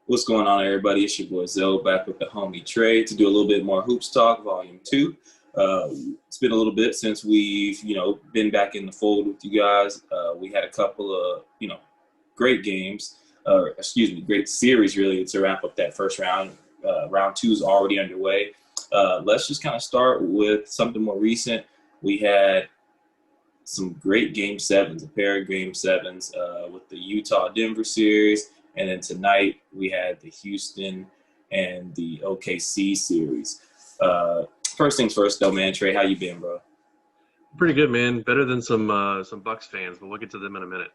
What's going on, everybody? It's your boy Zoe back with the homie Trey to do a little bit more hoops talk, volume two. It's been a little bit since we've, been back in the fold with you guys. We had a couple of, great games, or excuse me, great series really to wrap up that first round. Round two is already underway. Let's just kind of start with something more recent. We had some great game sevens, a pair of game sevens with the Utah-Denver series. And then tonight we had the Houston and the OKC series. First things first, though, man. Trey, how you been, bro? Pretty good, man. Better than some Bucks fans, but we'll get to them in a minute.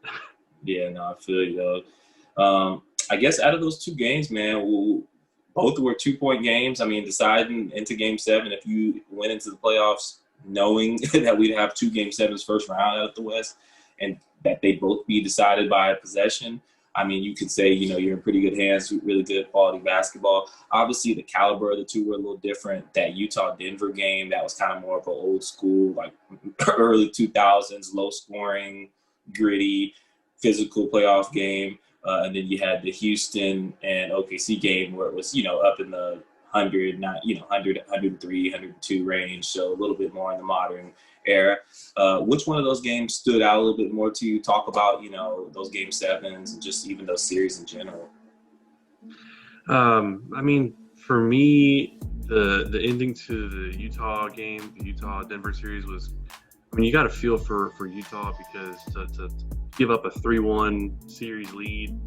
Yeah, no, I feel you, though. I guess out of those two games, man, both were 2-point games. I mean, deciding into Game 7, if you went into the playoffs knowing that we'd have two Game 7s first round out of the West and that they'd both be decided by a possession, I mean, you could say, you're in pretty good hands, really good quality basketball. Obviously, the caliber of the two were a little different. That Utah-Denver game, that was kind of more of an old school, like early 2000s, low scoring, gritty, physical playoff game. And then you had the Houston and OKC game where it was, up in the 100, 103, 102 range. So a little bit more in the modern era. Which one of those games stood out a little bit more to you? Talk about, those game sevens and just even those series in general. I mean, for me, the ending to the Utah game, the Utah-Denver series was, I mean, you got to feel for Utah because to give up a 3-1 series lead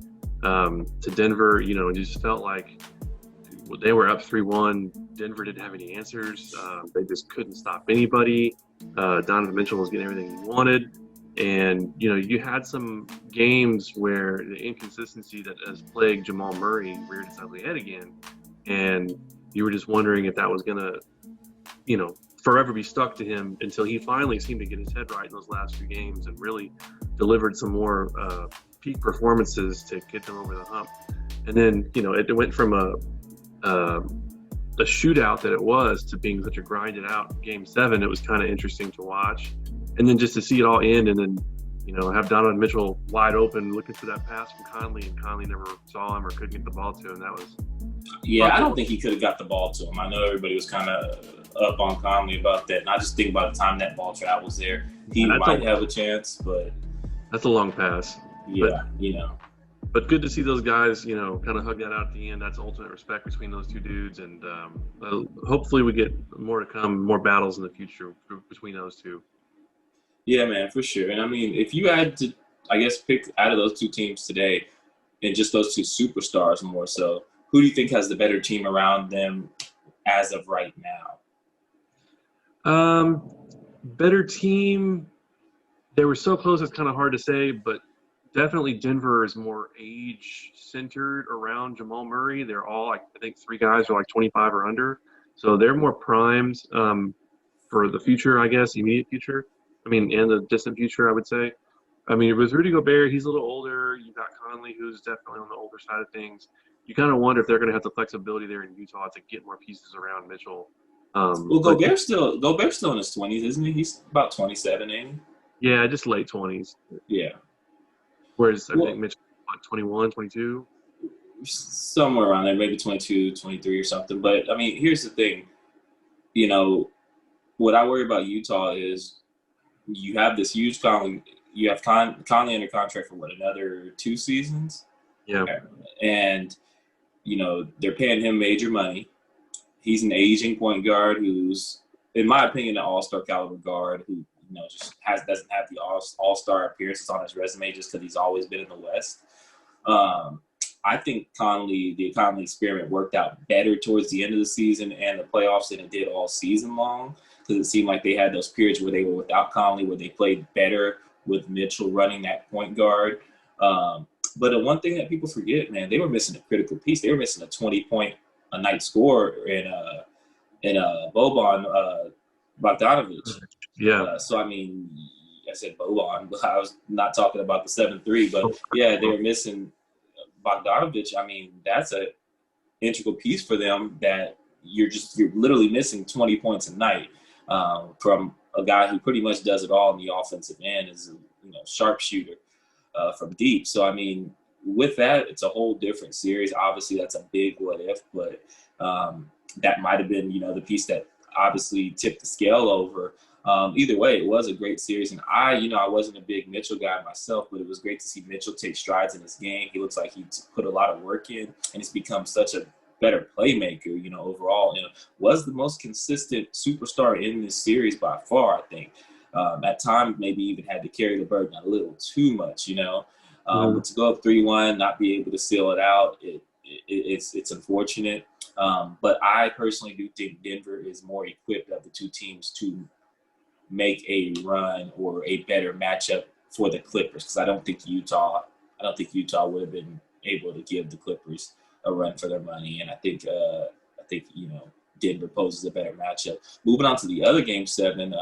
to Denver, it just felt like they were up 3-1. Denver didn't have any answers. They just couldn't stop anybody. Donovan Mitchell was getting everything he wanted. And, you had some games where the inconsistency that has plagued Jamal Murray reared its ugly head again. And you were just wondering if that was going to, forever be stuck to him until he finally seemed to get his head right in those last few games and really delivered some more peak performances to get them over the hump. And then, it went from a shootout that it was to being such a grinded out Game 7. It was kind of interesting to watch, and then just to see it all end, and then have Donovan Mitchell wide open looking for that pass from Conley, and Conley never saw him or couldn't get the ball to him. That was I don't think he could have got the ball to him. I know everybody was kind of up on Conley about that, and I just think by the time that ball travels there, he might have a chance, but that's a long pass. Yeah, But good to see those guys, kind of hug that out at the end. That's ultimate respect between those two dudes. And hopefully we get more to come, more battles in the future between those two. Yeah, man, for sure. And, I mean, if you had to, I guess, pick out of those two teams today and just those two superstars more so, who do you think has the better team around them as of right now? Better team. They were so close, it's kind of hard to say, but definitely Denver is more age-centered around Jamal Murray. They're all, I think, three guys are like 25 or under. So they're more primed for the future, I guess, immediate future. I mean, and the distant future, I would say. I mean, with Rudy Gobert, he's a little older. You've got Conley, who's definitely on the older side of things. You kind of wonder if they're going to have the flexibility there in Utah to get more pieces around Mitchell. Well, Gobert's still in his 20s, isn't he? He's about 27, ain't he? Yeah, just late 20s. Yeah. Whereas I think Mitchell, 21, 22? Somewhere around there, maybe 22, 23 or something. But, I mean, here's the thing. What I worry about Utah is you have this huge Conley. You have Conley under contract for, another 2 seasons? Yeah. And, they're paying him major money. He's an aging point guard who's, in my opinion, an all-star caliber guard who, just doesn't have the all-star appearances on his resume just because he's always been in the West. I think the Conley experiment worked out better towards the end of the season and the playoffs than it did all season long, because it seemed like they had those periods where they were without Conley, where they played better with Mitchell running that point guard. But the one thing that people forget, man, they were missing a critical piece. They were missing a 20-point a night scorer in Boban Bogdanovic. Yeah. So, I mean, I said Boban, but I was not talking about the 7-3. But, yeah, they were missing Bogdanovic. I mean, that's an integral piece for them that you're literally missing 20 points a night from a guy who pretty much does it all in the offensive end, is a sharpshooter from deep. So, I mean, with that, it's a whole different series. Obviously, that's a big what if, but that might have been, the piece that obviously tipped the scale over. Either way, it was a great series, and I wasn't a big Mitchell guy myself, but it was great to see Mitchell take strides in his game. He looks like he put a lot of work in, and he's become such a better playmaker, overall, was the most consistent superstar in this series by far, I think. At times, maybe even had to carry the burden a little too much, But to go up 3-1, not be able to seal it out, it's unfortunate. But I personally do think Denver is more equipped of the two teams to make a run or a better matchup for the Clippers, because I don't think Utah would have been able to give the Clippers a run for their money, and I think Denver poses a better matchup. Moving on to the other game 7,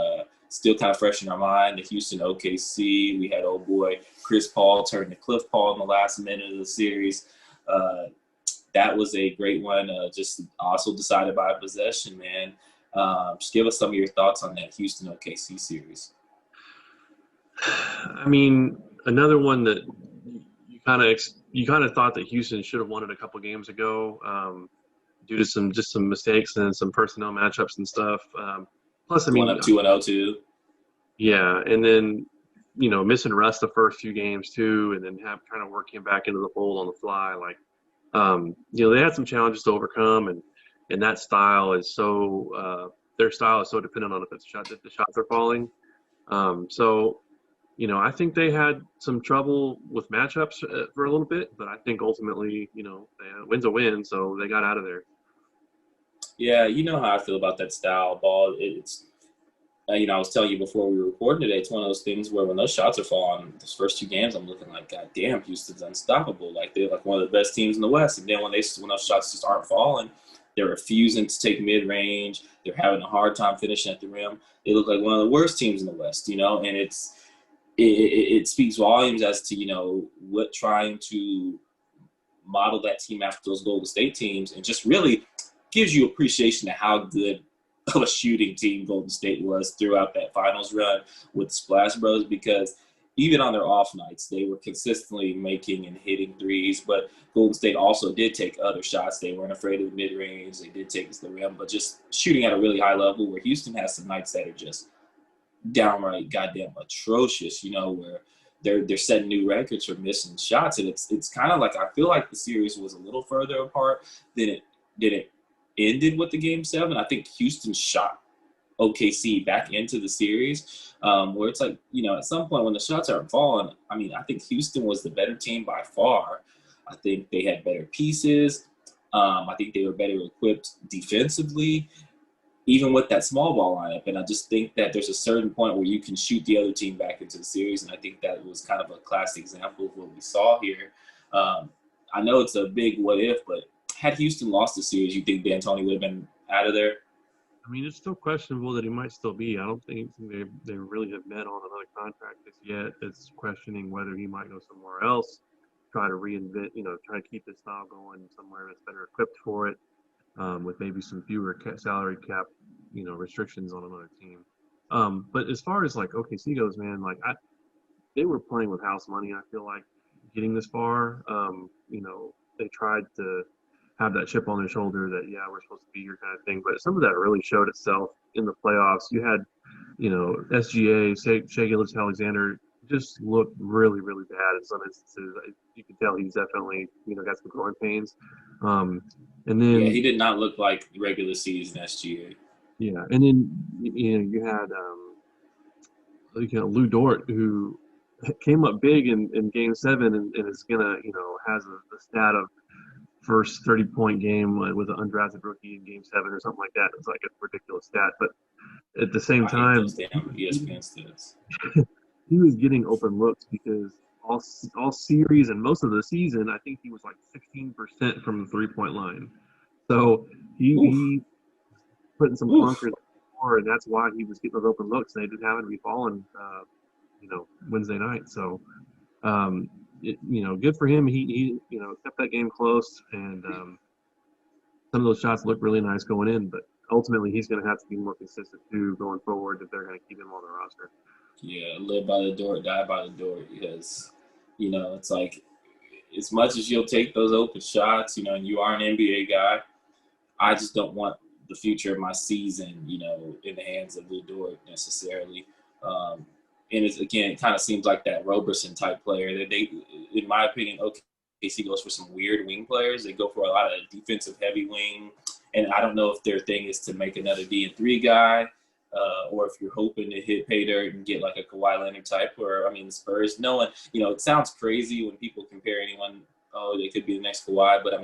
still kind of fresh in our mind, the Houston OKC. We had old boy Chris Paul turn to Cliff Paul in the last minute of the series. That was a great one. Just also decided by possession, man. Just give us some of your thoughts on that Houston OKC series. I mean, another one that you kind of thought that Houston should have won it a couple games ago, due to some mistakes and some personnel matchups and stuff. Plus, I mean, up 2-0 too. Yeah, and then missing Russ the first few games too, and then kind of working back into the fold on the fly. Like, they had some challenges to overcome, and that style is so their style is so dependent on if the shots are falling. So, I think they had some trouble with matchups for a little bit, but I think ultimately, win's a win, so they got out of there. Yeah, you know how I feel about that style of ball. It's I was telling you before we were recording today, it's one of those things where when those shots are falling, those first 2 games, I'm looking like, God damn, Houston's unstoppable. Like, they're like one of the best teams in the West. And then when those shots just aren't falling, they're refusing to take mid-range. They're having a hard time finishing at the rim. They look like one of the worst teams in the West, and it speaks volumes as to, what trying to model that team after those Golden State teams, and just really gives you appreciation to how good of a shooting team Golden State was throughout that finals run with the Splash Bros, because even on their off nights, they were consistently making and hitting threes, but Golden State also did take other shots. They weren't afraid of the mid-range. They did take us to the rim, but just shooting at a really high level, where Houston has some nights that are just downright goddamn atrocious, where they're setting new records for missing shots. And it's kind of like, I feel like the series was a little further apart than it ended with the game 7. I think Houston shot OKC back into the series, where it's like, at some point when the shots aren't falling, I mean, I think Houston was the better team by far. I think they had better pieces. I think they were better equipped defensively, even with that small ball lineup. And I just think that there's a certain point where you can shoot the other team back into the series, and I think that was kind of a classic example of what we saw here. I know it's a big what if, but had Houston lost the series, you think D'Antoni would have been out of there? I mean, it's still questionable that he might still be. I don't think they really have met on another contract just yet. It's questioning whether he might go somewhere else, try to reinvent, try to keep his style going somewhere that's better equipped for it, with maybe some fewer salary cap, restrictions on another team. But as far as like OKC goes, man, like they were playing with house money. I feel like getting this far, they tried to have that chip on their shoulder that, yeah, we're supposed to be here kind of thing. But some of that really showed itself in the playoffs. You had, SGA, Shai Gilgeous-Alexander just looked really, really bad in some instances. You could tell he's definitely, got some growing pains. And then he did not look like regular season SGA. Yeah, and then you had Lou Dort, who came up big in Game 7 and is gonna has a stat of first 30-point game with an undrafted rookie in Game 7 or something like that. It's like a ridiculous stat, but at the same time, ESPN stats. He was getting open looks because all series and most of the season, I think he was like 16% from the 3-point line. So he putting some clunkers more, and that's why he was getting those open looks. They didn't happen to be falling, Wednesday night. So, good for him. He kept that game close, and some of those shots looked really nice going in. But ultimately, he's going to have to be more consistent too going forward if they're going to keep him on the roster. Yeah, live by the door, die by the door. Because it's like as much as you'll take those open shots, and you are an NBA guy, I just don't want the future of my season, in the hands of Lou Dort necessarily. And it kind of seems like that Roberson type player that they, in my opinion, OKC goes for some weird wing players. They go for a lot of defensive heavy wing. And I don't know if their thing is to make another D&3 guy, or if you're hoping to hit pay dirt and get like a Kawhi Leonard type, or, the Spurs. No one, it sounds crazy when people compare anyone, they could be the next Kawhi. But,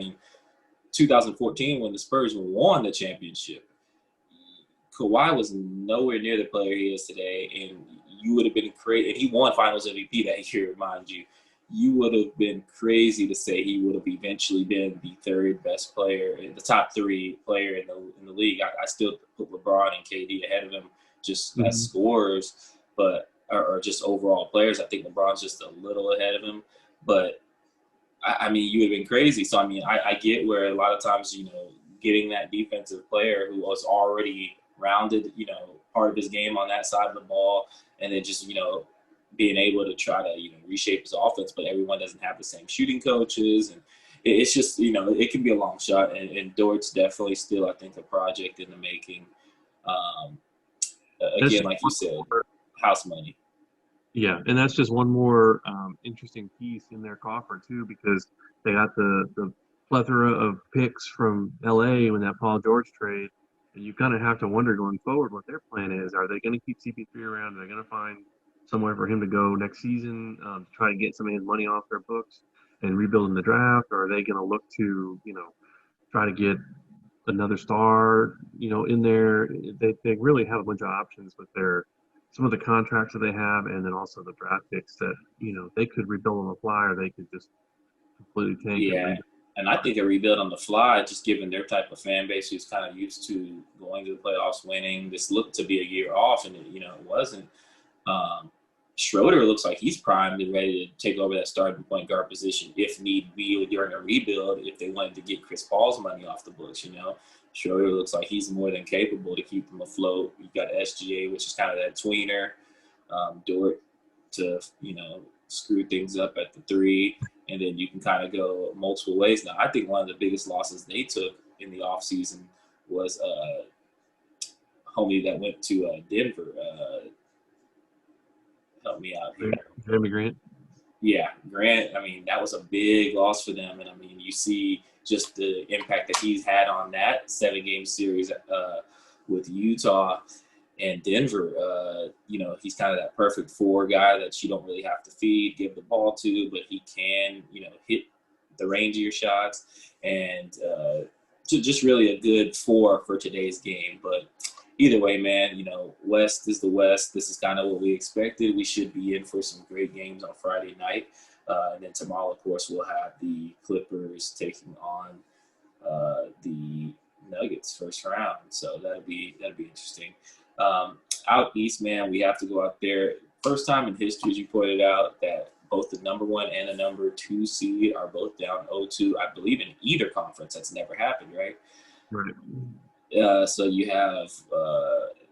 2014 when the Spurs won the championship, Kawhi was nowhere near the player he is today, and you would have been crazy. And he won Finals MVP that year, mind you. You would have been crazy to say he would have eventually been the third best player, the top three player in the league. I still put LeBron and KD ahead of him just as scorers, but or just overall players. I think LeBron's just a little ahead of him, but you would have been crazy. So I get where a lot of times getting that defensive player who was already rounded, part of his game on that side of the ball, and then just being able to try to reshape his offense, but everyone doesn't have the same shooting coaches, and it's just it can be a long shot, and Dort's definitely still, I think, a project in the making. Again, like you said, house money. Yeah, and that's just one more interesting piece in their coffer too, because they got the plethora of picks from LA when that Paul George trade, and you kind of have to wonder going forward what their plan is. Are they going to keep CP3 around? Are they going to find somewhere for him to go next season to try to get some of his money off their books and rebuild in the draft? Or are they going to look to, try to get another star, in there? They really have a bunch of options with some of the contracts that they have, and then also the draft picks that, they could rebuild on the fly, or they could just completely tank. Yeah. And I think a rebuild on the fly, just given their type of fan base who's kind of used to going to the playoffs, winning, this looked to be a year off, and it wasn't. Schroeder looks like he's primed and ready to take over that starting point guard position if need be during a rebuild, if they wanted to get Chris Paul's money off the books. Schroeder looks like he's more than capable to keep them afloat. You got SGA, which is kind of that tweener. Dort to screw things up at the three, and then you can kind of go multiple ways. Now, I think one of the biggest losses they took in the offseason was homie that went to Denver. Help me out here. Jeremy Grant. Yeah, Grant. That was a big loss for them, and you see just the impact that he's had on that 7-game series with Utah and Denver. He's kind of that perfect 4 guy that you don't really have to feed, give the ball to, but he can, hit the range of your shots, and just really a good 4 for today's game. But either way, man, West is the West. This is kind of what we expected. We should be in for some great games on Friday night. And then tomorrow, of course, we'll have the Clippers taking on the Nuggets first round. So that'll be interesting. Out east, man, we have to go out there. First time in history, as you pointed out, that both the number 1 and the number 2 seed are both down 0-2. I believe in either conference. That's never happened, right? Right. So you have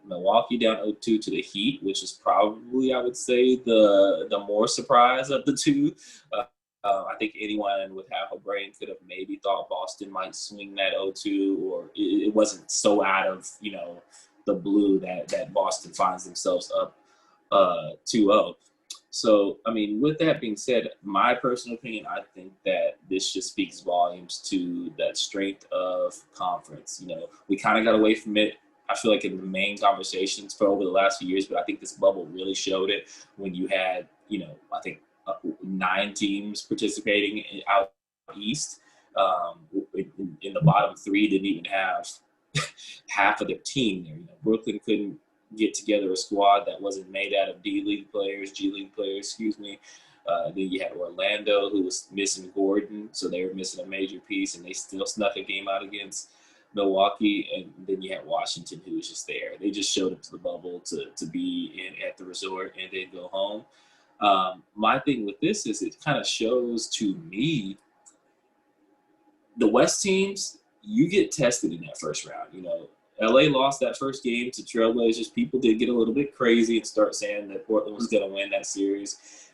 Milwaukee down 0-2 to the Heat, which is probably, I would say, the more surprise of the two. I think anyone with half a brain could have maybe thought Boston might swing that 0-2, or it wasn't so out of the blue that Boston finds themselves up 2-0. So, with that being said, my personal opinion, I think that this just speaks volumes to that strength of conference. We kind of got away from it, I feel like, in the main conversations for over the last few years, but I think this bubble really showed it when you had, I think 9 teams participating out east. In the bottom 3 didn't even have half of their team there. Brooklyn couldn't get together a squad that wasn't made out of G League players. Then you had Orlando, who was missing Gordon, so they were missing a major piece, and they still snuck a game out against Milwaukee. And then you had Washington, who was just there. They just showed up to the bubble to be at the resort and then go home. My thing with this is it kind of shows to me the West teams, you get tested in that first round. LA lost that first game to Trailblazers. People did get a little bit crazy and start saying that Portland was going to win that series.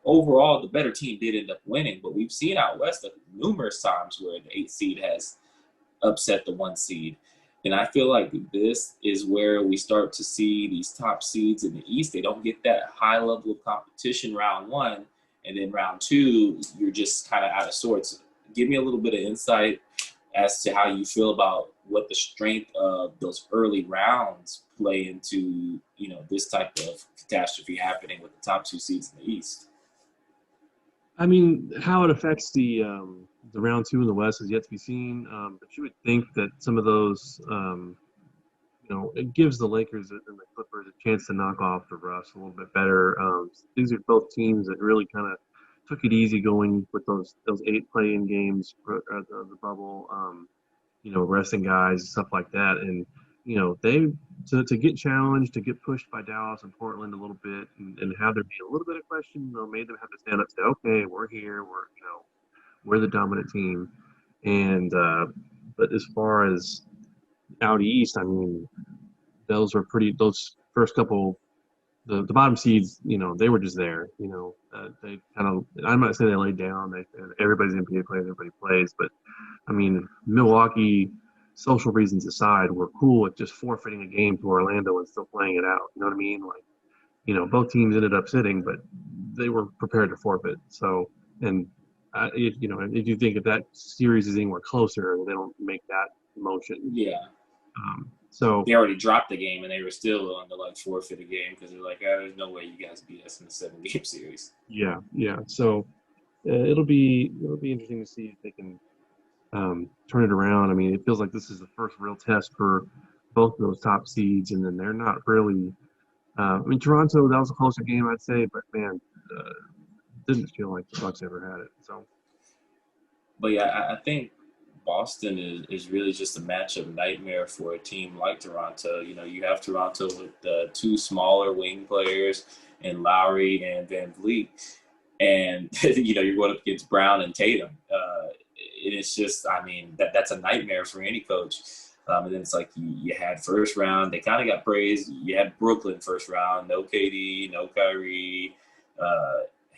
overall the better team did end up winning. But we've seen out west numerous times where the 8 seed has upset the 1 seed. And I feel like this is where we start to see these top seeds in the East. They don't get that high level of competition round one. And then round two, you're just kind of out of sorts. Give me a little bit of insight as to how you feel about what the strength of those early rounds play into, this type of catastrophe happening with the top 2 seeds in the East. I mean, how it affects the round two in the West is yet to be seen. But you would think that some of those, it gives the Lakers and the Clippers a chance to knock off the Russ a little bit better. These are both teams that really kind of took it easy going with those 8 play-in games, the bubble, resting guys, stuff like that. And, they to get challenged, to get pushed by Dallas and Portland a little bit and have there be a little bit of question, made them have to stand up and say, okay, we're here, we're the dominant team. And but as far as out east, I mean, those first couple, the bottom seeds, they were just there. They kind of, I'm not saying they laid down. Everybody's NBA players, everybody plays, but I mean, Milwaukee, social reasons aside, were cool with just forfeiting a game to Orlando and still playing it out. You know what I mean? Like, both teams ended up sitting, but they were prepared to forfeit. So, and if you think if that series is anywhere closer, they don't make that motion. Yeah. So they already dropped the game and they were still on the forfeit a game because they're like, there's no way you guys beat us in the 7-game series. Yeah. So it'll be interesting to see if they can turn it around. I mean, it feels like this is the first real test for both of those top seeds, and then they're not really. Toronto, that was a closer game, I'd say, but man, didn't feel like the Bucks ever had it. So, but yeah, I think Boston is really just a matchup nightmare for a team like Toronto. You have Toronto with 2 smaller wing players in Lowry and Van Vliet, and you're going up against Brown and Tatum. It's just, I mean, that's a nightmare for any coach. And then it's like you had first round. They kind of got praised. You had Brooklyn first round. No KD, no Kyrie.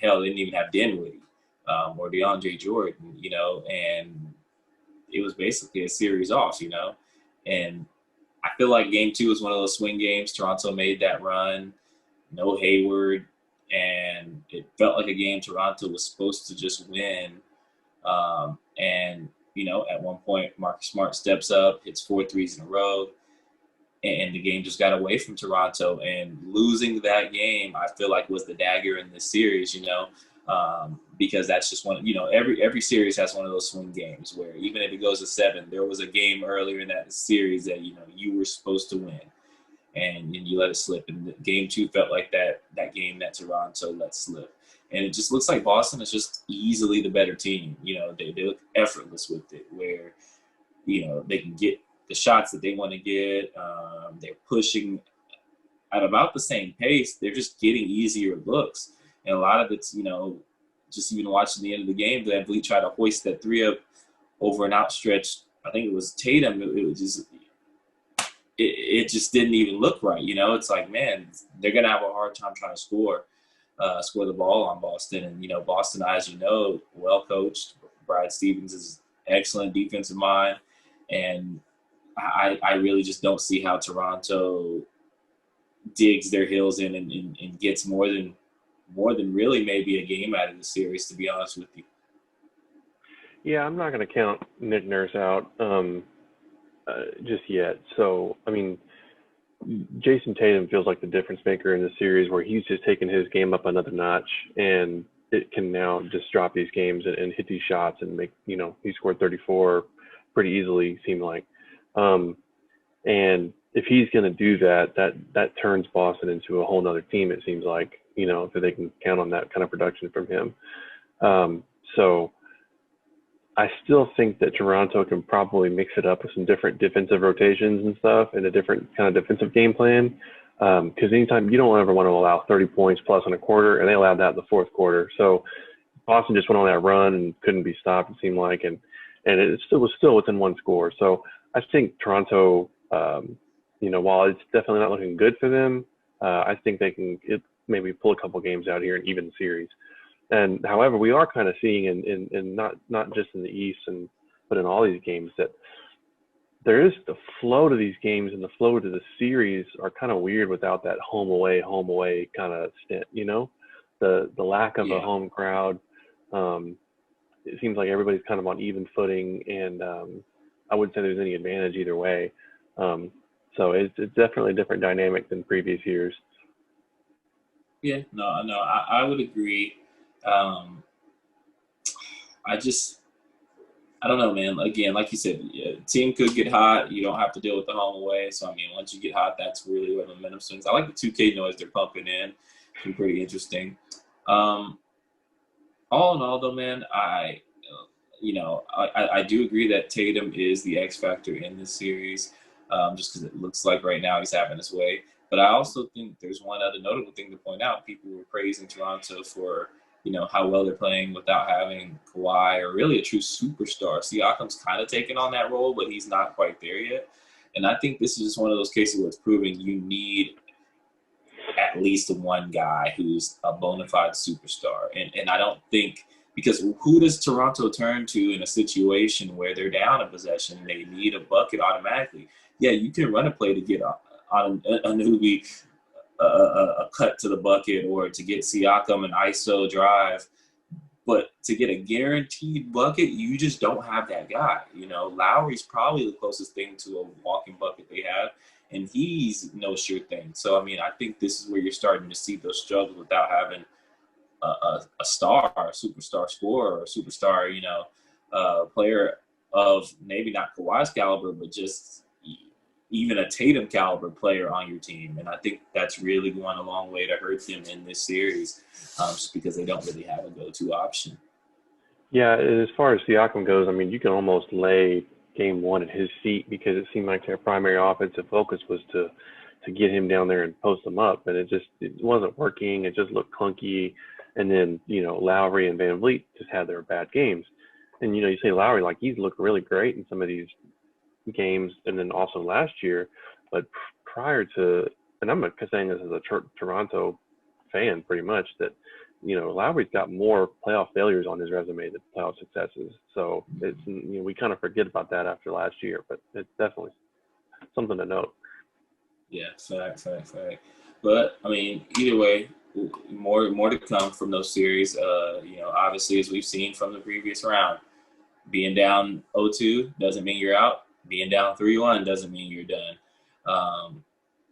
Hell, they didn't even have Dinwiddie or DeAndre Jordan, and it was basically a series off, And I feel like game 2 was one of those swing games. Toronto made that run. No Hayward. And it felt like a game Toronto was supposed to just win. And at one point, Marcus Smart steps up, hits 4 threes in a row, and the game just got away from Toronto. And losing that game, I feel like, was the dagger in this series, because that's just one. Every series has one of those swing games where even if it goes to 7, there was a game earlier in that series that you were supposed to win, and you let it slip. And game 2 felt like that game that Toronto let slip. And it just looks like Boston is just easily the better team. They look effortless with it, where, they can get the shots that they want to get. They're pushing at about the same pace. They're just getting easier looks. And a lot of it's, just even watching the end of the game, Van Vliet tried to hoist that 3 up over an outstretched, I think it was Tatum. It just didn't even look right. It's like, man, they're going to have a hard time trying to score the ball on Boston. And, Boston, as you know, well coached. Brad Stevens is excellent defensive mind. And I really just don't see how Toronto digs their heels in and gets more than really maybe a game out of the series, to be honest with you. Yeah, I'm not going to count Nick Nurse out just yet. So, I mean, Jason Tatum feels like the difference maker in the series, where he's just taken his game up another notch, and it can now just drop these games and hit these shots and make, he scored 34 pretty easily, seemed like. And if he's going to do that turns Boston into a whole nother team, it seems like, so they can count on that kind of production from him. So I still think that Toronto can probably mix it up with some different defensive rotations and stuff and a different kind of defensive game plan. Because anytime, you don't ever want to allow 30 points plus in a quarter, and they allowed that in the fourth quarter. So Boston just went on that run and couldn't be stopped, it seemed like, and it was still within 1 score. So I think Toronto, while it's definitely not looking good for them, I think they can. maybe pull a couple games out here and even the series. And however, we are kind of seeing in not just in the East but in all these games that there is the flow to these games and the flow to the series are kind of weird without that home away kind of stint. The lack of a home crowd. It seems like everybody's kind of on even footing, and I wouldn't say there's any advantage either way. So it's definitely a different dynamic than previous years. Yeah, no, I would agree. I don't know, man. Again, like you said, team could get hot. You don't have to deal with the home away. So, I mean, once you get hot, that's really where the momentum swings. I like the 2K noise they're pumping in. It's been pretty interesting. All in all, though, man, I do agree that Tatum is the X factor in this series, just because it looks like right now he's having his way. But I also think there's one other notable thing to point out. People were praising Toronto for how well they're playing without having Kawhi or really a true superstar. Siakam's kind of taken on that role, but he's not quite there yet. And I think this is just one of those cases where it's proving you need at least one guy who's a bona fide superstar. And I don't think – because who does Toronto turn to in a situation where they're down a possession and they need a bucket automatically? Yeah, you can run a play to get on a newbie – a cut to the bucket or to get Siakam an ISO drive. But to get a guaranteed bucket, you just don't have that guy. Lowry's probably the closest thing to a walking bucket they have, and he's no sure thing. So, I mean, I think this is where you're starting to see those struggles without having a star, a superstar scorer, or a superstar, player of maybe not Kawhi's caliber, but just even a Tatum caliber player on your team. And I think that's really going a long way to hurt them in this series, just because they don't really have a go-to option. Yeah, as far as Siakam goes, I mean, you can almost lay game one at his feet because it seemed like their primary offensive focus was to get him down there and post him up. And it wasn't working. It just looked clunky. And then, Lowry and Van Vliet just had their bad games. And, you say Lowry, like he's looked really great in some of these games and then also last year, but prior to, and I'm saying this as a Toronto fan pretty much, that Lowry's got more playoff failures on his resume than playoff successes. So it's we kind of forget about that after last year, but it's definitely something to note. Yeah, fact. But I mean, either way, more to come from those series. Obviously, as we've seen from the previous round, being down 0-2 doesn't mean you're out. Being down 3-1 doesn't mean you're done.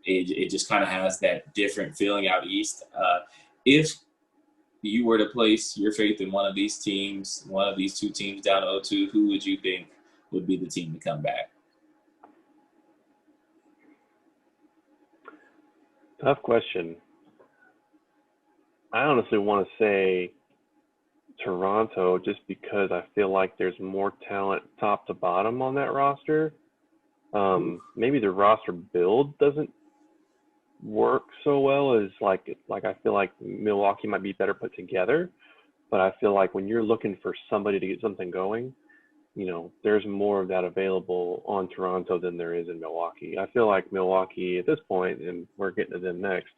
It just kind of has that different feeling out east. If you were to place your faith in one of these two teams down 0-2, who would you think would be the team to come back? Tough question. I honestly want to say Toronto, just because I feel like there's more talent top to bottom on that roster. Maybe the roster build doesn't work so well as like I feel like Milwaukee might be better put together, but I feel like when you're looking for somebody to get something going, there's more of that available on Toronto than there is in Milwaukee. I feel like Milwaukee at this point, and we're getting to them next,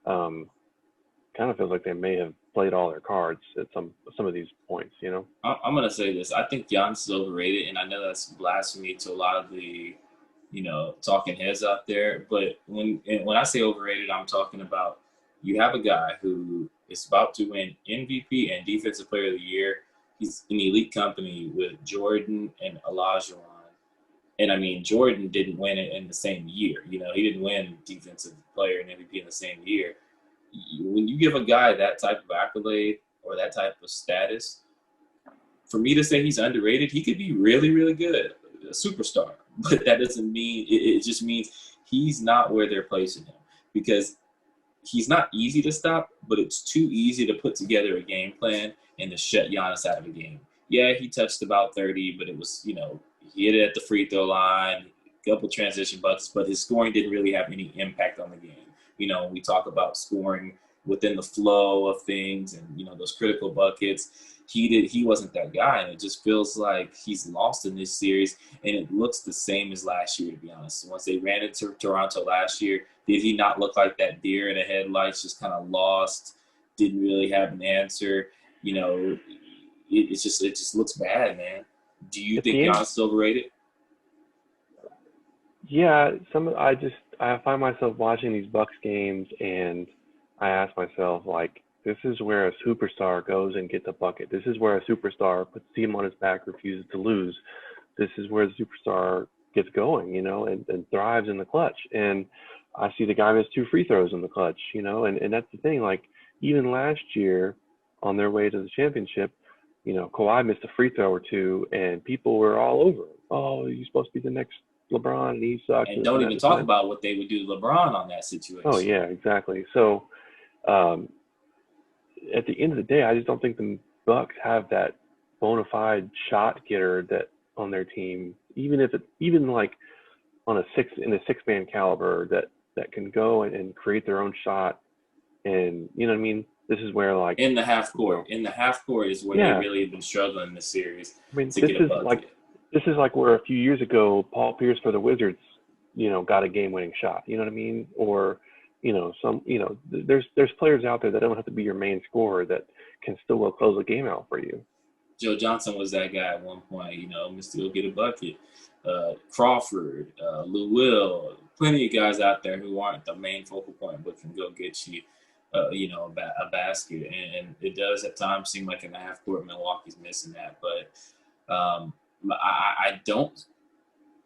kind of feels like they may have played all their cards at some of these points, I'm going to say this. I think Giannis is overrated, and I know that's blasphemy to a lot of the, talking heads out there. But when I say overrated, I'm talking about you have a guy who is about to win MVP and Defensive Player of the Year. He's in elite company with Jordan and Olajuwon. And, I mean, Jordan didn't win it in the same year. He didn't win Defensive Player and MVP in the same year. When you give a guy that type of accolade or that type of status, for me to say he's underrated, he could be really, really good, a superstar. But that doesn't mean – it just means he's not where they're placing him, because he's not easy to stop, but it's too easy to put together a game plan and to shut Giannis out of a game. Yeah, he touched about 30, but it was, he hit it at the free throw line, a couple transition buckets, but his scoring didn't really have any impact on the game. We talk about scoring within the flow of things and, those critical buckets. he wasn't that guy, and it just feels like he's lost in this series, and it looks the same as last year, to be honest. Once they ran into Toronto last year, did he not look like that deer in the headlights, just kind of lost, didn't really have an answer? You know, it just looks bad, man. Do you think Giannis is overrated? Yeah, I find myself watching these Bucks games and I ask myself like, this is where a superstar goes and gets a bucket. This is where a superstar puts the team on his back, refuses to lose. This is where the superstar gets going, and thrives in the clutch. And I see the guy miss 2 free throws in the clutch, and that's the thing. Like even last year on their way to the championship, Kawhi missed a free throw or two and people were all over him. Oh, you're supposed to be the next LeBron and he sucks. And don't even talk about what they would do to LeBron on that situation. Oh yeah, exactly. So at the end of the day, I just don't think the Bucks have that bona fide shot getter that on their team, even like on a 6-man caliber that can go and create their own shot. And you know what I mean? This is where like in the half court is where they really have been struggling in this series. I mean, this is like where a few years ago Paul Pierce for the Wizards, got a game-winning shot. You know what I mean? Or there's players out there that don't have to be your main scorer that can still go close a game out for you. Joe Johnson was that guy at one point. Mr. Go Get a Bucket. Crawford, Lou Will, plenty of guys out there who aren't the main focal point but can go get you, a basket. And it does at times seem like in the half court Milwaukee's missing that. But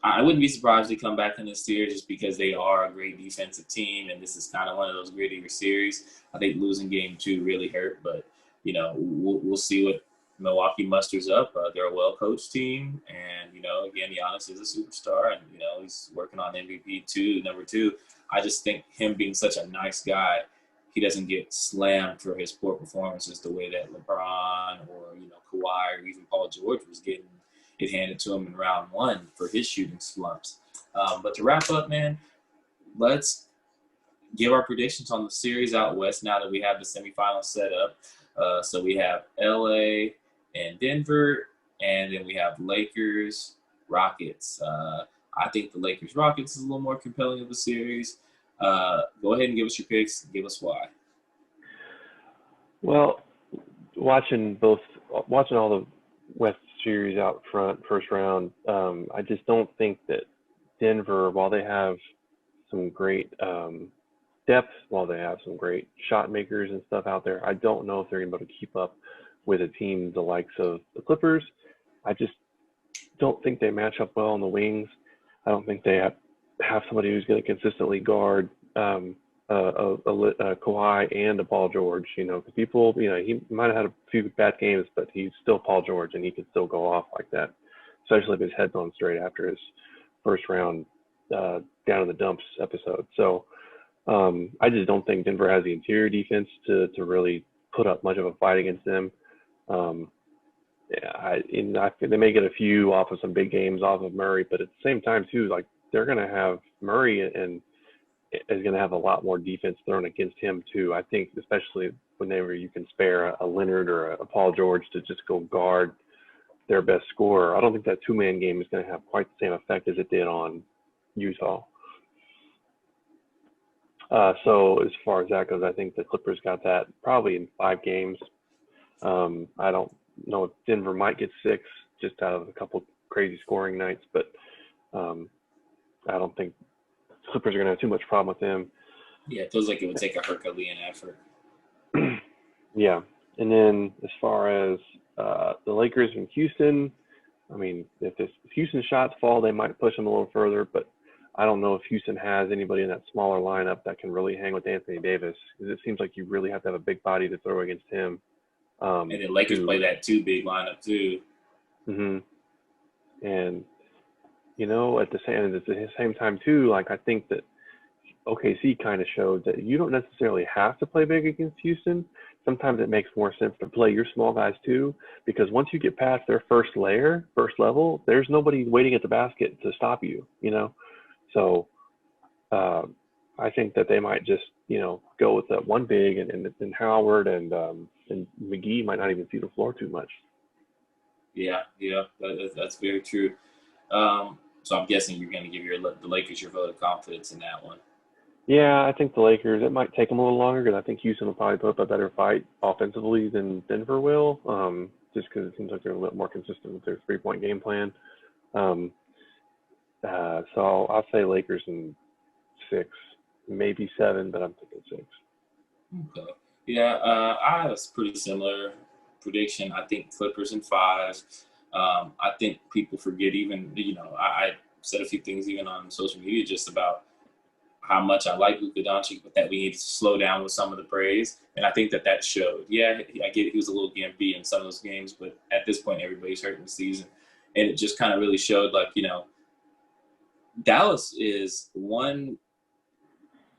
I wouldn't be surprised to come back in this series just because they are a great defensive team, and this is kind of one of those grittier series. I think losing game 2 really hurt, but we'll see what Milwaukee musters up. They're a well-coached team, and again, Giannis is a superstar, and he's working on MVP too, number 2. I just think him being such a nice guy, he doesn't get slammed for his poor performances the way that LeBron or Kawhi or even Paul George was getting it handed to him in round 1 for his shooting slumps. But to wrap up, man, let's give our predictions on the series out west now that we have the semifinals set up. So we have LA and Denver, and then we have Lakers, Rockets. I think the Lakers-Rockets is a little more compelling of a series. Go ahead and give us your picks. Give us why. Well, watching all the West series out front, first round, I just don't think that Denver, while they have some great depth, while they have some great shot makers and stuff out there, I don't know if they're going to be able to keep up with a team the likes of the Clippers. I just don't think they match up well on the wings. I don't think they have somebody who's going to consistently guard a Kawhi and a Paul George, because people, he might have had a few bad games, but he's still Paul George and he can still go off like that, especially if his head's on straight after his first round down in the dumps episode. So I just don't think Denver has the interior defense to really put up much of a fight against them. I think they may get a few off of some big games off of Murray, but at the same time too, like they're going to have Murray and is going to have a lot more defense thrown against him too. I think especially whenever you can spare a Leonard or a Paul George to just go guard their best scorer. I don't think that 2-man game is going to have quite the same effect as it did on Utah. So as far as that goes, I think the Clippers got that probably in 5 games. I don't know if Denver might get 6 just out of a couple crazy scoring nights, but I don't think Clippers are going to have too much problem with them. Yeah, it feels like it would take a Herculean effort. Yeah. And then as far as the Lakers and Houston, I mean, if Houston's shots fall, they might push them a little further, but I don't know if Houston has anybody in that smaller lineup that can really hang with Anthony Davis, because it seems like you really have to have a big body to throw against him. And then Lakers play that 2-big lineup too. Mm-hmm. And at the same time too, like I think that OKC kind of showed that you don't necessarily have to play big against Houston. Sometimes it makes more sense to play your small guys too, because once you get past their first level, there's nobody waiting at the basket to stop you, So I think that they might just, go with that one big and Howard and and McGee might not even see the floor too much. Yeah, that's very true. So I'm guessing you're going to give the Lakers your vote of confidence in that one. Yeah, I think the Lakers, it might take them a little longer because I think Houston will probably put up a better fight offensively than Denver will, just because it seems like they're a little more consistent with their three-point game plan. Um, so I'll say Lakers in 6, maybe 7, but I'm thinking 6. Okay. Yeah, I have a pretty similar prediction. I think Clippers in 5. I think people forget even, I said a few things even on social media just about how much I like Luka Doncic, but that we need to slow down with some of the praise. And I think that showed. Yeah, I get he was a little gimpy in some of those games, but at this point, everybody's hurt in the season. And it just kind of really showed, like, Dallas is one,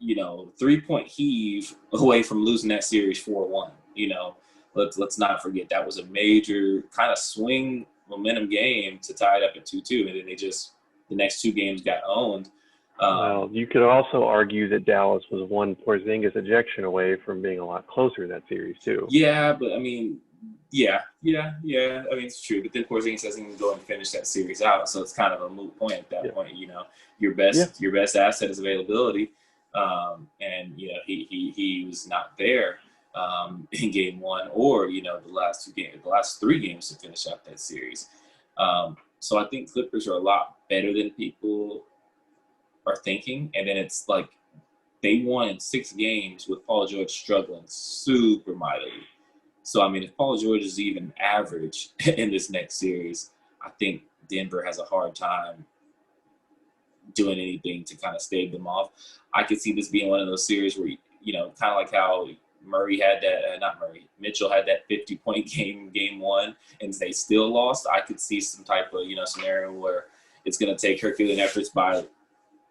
3-point heave away from losing that series 4-1. Let's not forget that was a major kind of swing momentum game to tie it up at 2-2, and then the next 2 games got owned. Well, you could also argue that Dallas was one Porzingis ejection away from being a lot closer in that series too. Yeah, but I mean, yeah. I mean, it's true. But then Porzingis doesn't even go and finish that series out, so it's kind of a moot point at that point. Your best asset is availability, and he was not there in game 1 or the last 3 games to finish out that series. So I think Clippers are a lot better than people are thinking, and then it's like they won in 6 games with Paul George struggling super mightily. So I mean, if Paul George is even average in this next series, I think Denver has a hard time doing anything to kind of stave them off. I could see this being one of those series where kind of like how Mitchell had that 50-point game 1 and they still lost. I could see some type of scenario where it's going to take Herculean efforts by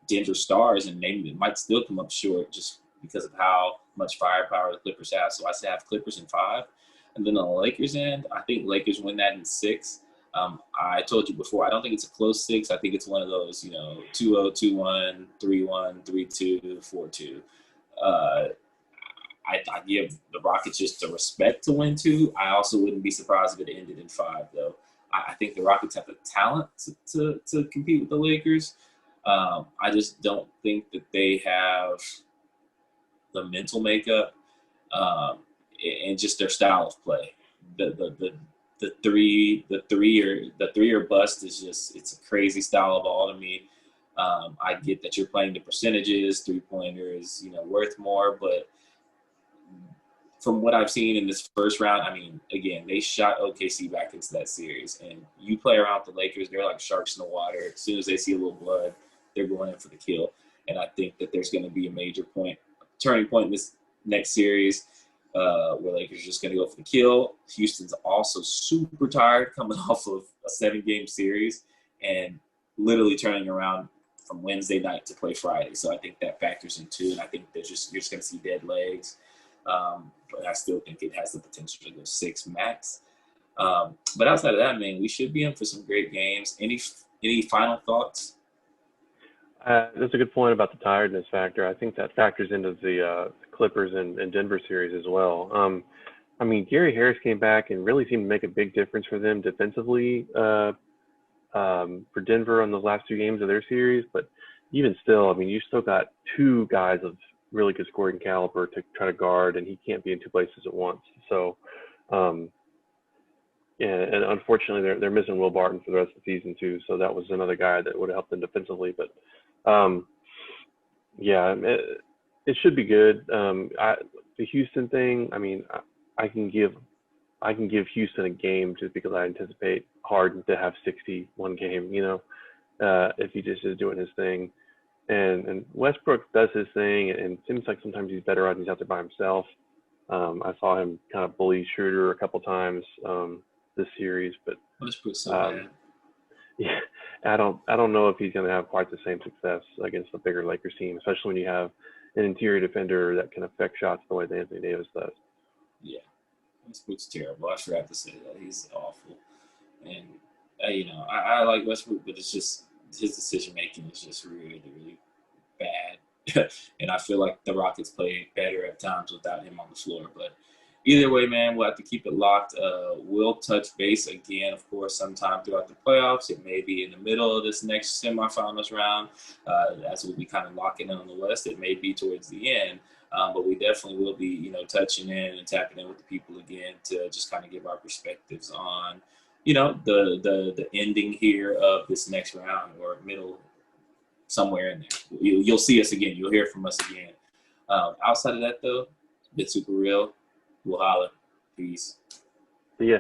Denver Stars, and maybe it might still come up short just because of how much firepower the Clippers have. So I say I have Clippers in 5. And then on the Lakers end, I think Lakers win that in 6. I told you before, I don't think it's a close 6. I think it's one of those, 2-0, 2-1, 3-1, 3-2, 4-2. I give the Rockets just the respect to win 2. I also wouldn't be surprised if it ended in 5, though. I think the Rockets have the talent to compete with the Lakers. I just don't think that they have the mental makeup and just their style of play. The three or bust is just, it's a crazy style of ball to me. I get that you're playing the percentages, 3-pointer is worth more, but from what I've seen in this first round, I mean, again, they shot OKC back into that series, and you play around with the Lakers, they're like sharks in the water. As soon as they see a little blood, they're going in for the kill. And I think that there's going to be a major turning point in this next series where Lakers are just going to go for the kill. Houston's also super tired coming off of a 7-game series and literally turning around from Wednesday night to play Friday. So I think that factors in too. And I think you're just going to see dead legs. But I still think it has the potential to go 6 max. But outside of that, man, we should be in for some great games. Any final thoughts? That's a good point about the tiredness factor. I think that factors into the Clippers and Denver series as well. I mean, Gary Harris came back and really seemed to make a big difference for them defensively for Denver on those last 2 games of their series. But even still, I mean, you still got 2 guys of really good scoring caliber to try to guard, and he can't be in 2 places at once. So, yeah, and unfortunately, they're missing Will Barton for the rest of the season too. So that was another guy that would have helped them defensively. But yeah, it should be good. The Houston thing, I mean, I can give Houston a game just because I anticipate Harden to have 61 game. If he just is doing his thing. And Westbrook does his thing, and it seems like sometimes he's better out when he's out there by himself. I saw him kind of bully Schroeder a couple times this series, but Westbrook's so bad. Yeah, I don't know if he's going to have quite the same success against the bigger Lakers team, especially when you have an interior defender that can affect shots the way that Anthony Davis does. Yeah, Westbrook's terrible. I forgot to say that. He's awful. And, I like Westbrook, but it's just his decision making is just really, really bad. And I feel like the Rockets play better at times without him on the floor. But either way, man, we'll have to keep it locked. We'll touch base again, of course, sometime throughout the playoffs. It may be in the middle of this next semifinals round, as we'll be kind of locking in on the West. It may be towards the end. But we definitely will be, touching in and tapping in with the people again to just kind of give our perspectives on, the ending here of this next round or middle, somewhere in there. You'll see us again. You'll hear from us again. Outside of that, though, it's been super real. We'll holler. Peace. See ya.